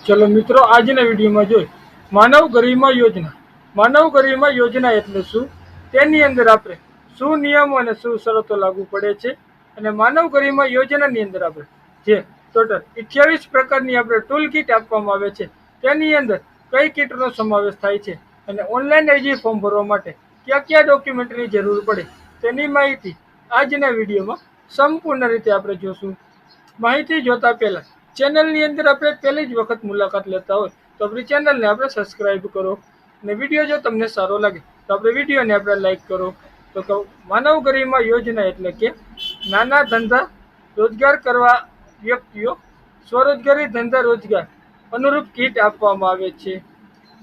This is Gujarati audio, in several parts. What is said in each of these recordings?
ચલો મિત્રો, આજના વિડીયોમાં જોઈ માનવ ગરિમા યોજના. માનવ ગરિમા યોજના એટલે શું, તેની અંદર આપણે શું નિયમો અને શું શરતો લાગુ પડે છે, અને માનવ ગરિમા યોજનાની અંદર આપણે જે ટોટલ 28 પ્રકારની આપણે ટૂલ કીટ આપવામાં આવે છે, તેની અંદર કઈ કીટનો સમાવેશ થાય છે, અને ઓનલાઈન અરજી ફોર્મ ભરવા માટે કયા કયા ડોક્યુમેન્ટની જરૂર પડે, તેની માહિતી આજના વિડીયોમાં સંપૂર્ણ રીતે આપણે જોશું. માહિતી જોતા પહેલા ચેનલની અંદર આપણે પહેલી જ વખત મુલાકાત લેતા હોય તો આપણી ચેનલને આપણે સબસ્ક્રાઇબ કરો, અને વિડીયો જો તમને સારો લાગે તો આપણે વિડીયોને આપણે લાઈક કરો. તો કહું, માનવ ગરિમા યોજના એટલે કે નાના ધંધા રોજગાર કરવા વ્યક્તિઓ સ્વરોજગારી ધંધા રોજગાર અનુરૂપ કીટ આપવામાં આવે છે.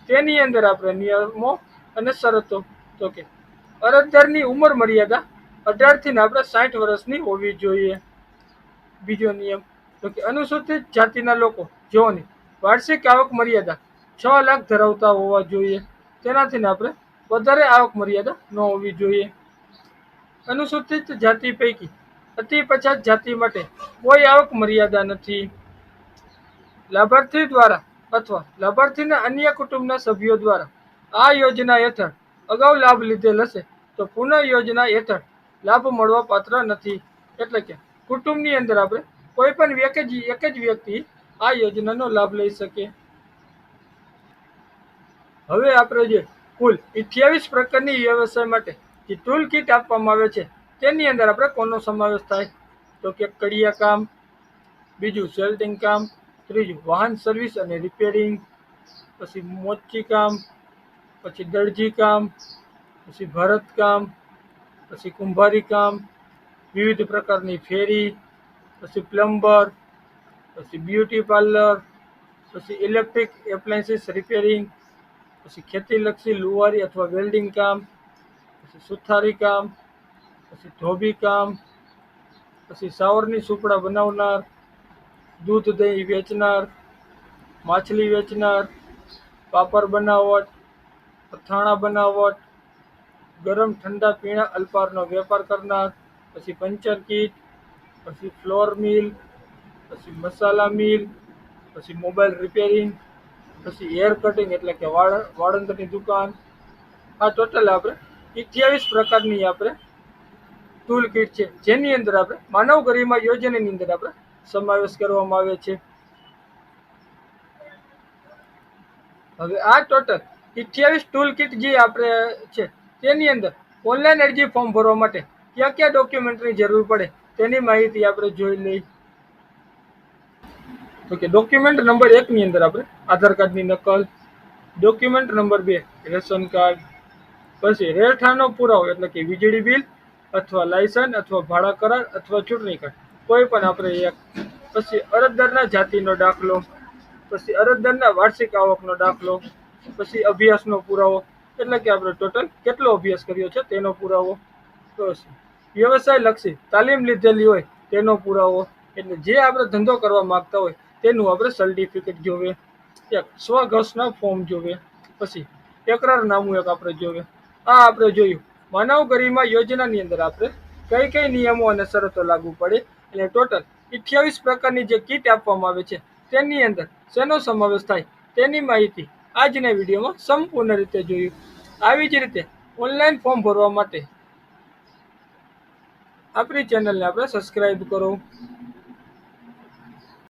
તેની અંદર આપણે નિયમો અને શરતો તો કે અરજદારની ઉંમર મર્યાદા 18 થી આપણે 60 વર્ષની હોવી જોઈએ. બીજો નિયમ તો કે અનુસૂચિત જાતિના લોકો જેઓની વાર્ષિક આવક મર્યાદા 6 લાખ ધરાવતા હોવા જોઈએ. તેનાથી આપણે વધારે આવક મર્યાદા ન હોવી જોઈએ. અનુસૂચિત જાતિ પૈકી અતિ પછાત જાતિ માટે કોઈ આવક મર્યાદા નથી. લાભાર્થી દ્વારા અથવા લાભાર્થીના અન્ય કુટુંબના સભ્યો દ્વારા આ યોજના હેઠળ અગાઉ લાભ લીધેલ હશે તો પુનઃ યોજના હેઠળ લાભ મળવા પાત્ર નથી. એટલે કે કુટુંબની અંદર આપણે કોઈ પણ એક જ વ્યક્તિ આ યોજનાનો લાભ લઈ શકે. હવે આપણે જે કુલ 28 પ્રકારની વ્યવસાય માટે જે ટૂલ કીટ આપવામાં આવે છે, તેની અંદર આપણે કોનો સમાવેશ થાય તો કે કડિયા કામ, બીજું સેલ્ટિંગ કામ, ત્રીજું વાહન સર્વિસ અને રિપેરિંગ, પછી મોચી કામ, પછી દરજી કામ, પછી ભરત કામ, પછી કુંભારી કામ, વિવિધ પ્રકારની ફેરી, પછી પ્લમ્બર, પછી બ્યુટી પાર્લર, પછી ઇલેક્ટ્રિક એપ્લાયન્સીસ રિપેરિંગ, પછી ખેતીલક્ષી લુહારી અથવા વેલ્ડિંગ કામ, પછી સુથારી કામ, પછી ધોબી કામ, પછી સાવરની સુપડા બનાવનાર, દૂધ દહીં વેચનાર, માછલી વેચનાર, પાપડ બનાવટ, અથાણા બનાવટ, ગરમ ઠંડા પીણા અલ્પાહારનો વેપાર કરનાર, પછી પંચર કીટ, પછી ફ્લોર મિલ, પછી મસાલા મિલ, પછી મોબાઈલ રિપેરિંગ, પછી હેર કટિંગ એટલે કે વાળંદની દુકાન. આ ટોટલ આપણે 28 પ્રકારની આપણે ટૂલ કીટ છે, જેની અંદર આપણે માનવ ગરિમા યોજનાની અંદર આપણે સમાવેશ કરવામાં આવે છે. હવે આ ટોટલ 28 ટૂલ કીટ જે આપણે છે, તેની અંદર ઓનલાઈન અરજી ફોર્મ ભરવા માટે કયા કયા ડોક્યુમેન્ટની જરૂર પડે, તેની માહિતી આપણે જોઈ લઈ. તો કે ડોક્યુમેન્ટ નંબર 1 ની અંદર આપણે આધાર કાર્ડની નકલ, ડોક્યુમેન્ટ નંબર 2 રેશન કાર્ડ, પછી રહેઠાણનો પુરાવો એટલે કે વીજળી બિલ અથવા લાયસન્સ અથવા ભાડા કરાર અથવા ચૂંટણી કાર્ડ, કોઈ પણ આપણે એક. પછી અરજદારના જાતિનો દાખલો, પછી અરજદારના વાર્ષિક આવકનો દાખલો, પછી અભ્યાસનો પુરાવો એટલે કે આપણે ટોટલ કેટલો અભ્યાસ કર્યો છે તેનો પુરાવો, પછી વ્યવસાય લક્ષી તાલીમ લીધેલી હોય તેનો પુરાવો, એટલે જે આપણે ધંધો કરવા માંગતા હોય તેનું આપણે સર્ટિફિકેટ જોવે, એક સ્વઘોષણા ફોર્મ જોવે, પછી એકરારનામું એક આપણે જોવે. આ આપણે જોયું માનવ ગરિમા યોજનાની અંદર આપણે કઈ કઈ નિયમો અને શરતો લાગુ પડે, અને ટોટલ 28 પ્રકારની જે કીટ આપવામાં આવે છે, તેની અંદર શેનો સમાવેશ થાય તેની માહિતી આજના વિડીયોમાં સંપૂર્ણ રીતે જોયું. આવી જ રીતે ઓનલાઈન ફોર્મ ભરવા માટે આપણી ચેનલને આપણે સબસ્ક્રાઇબ કરો.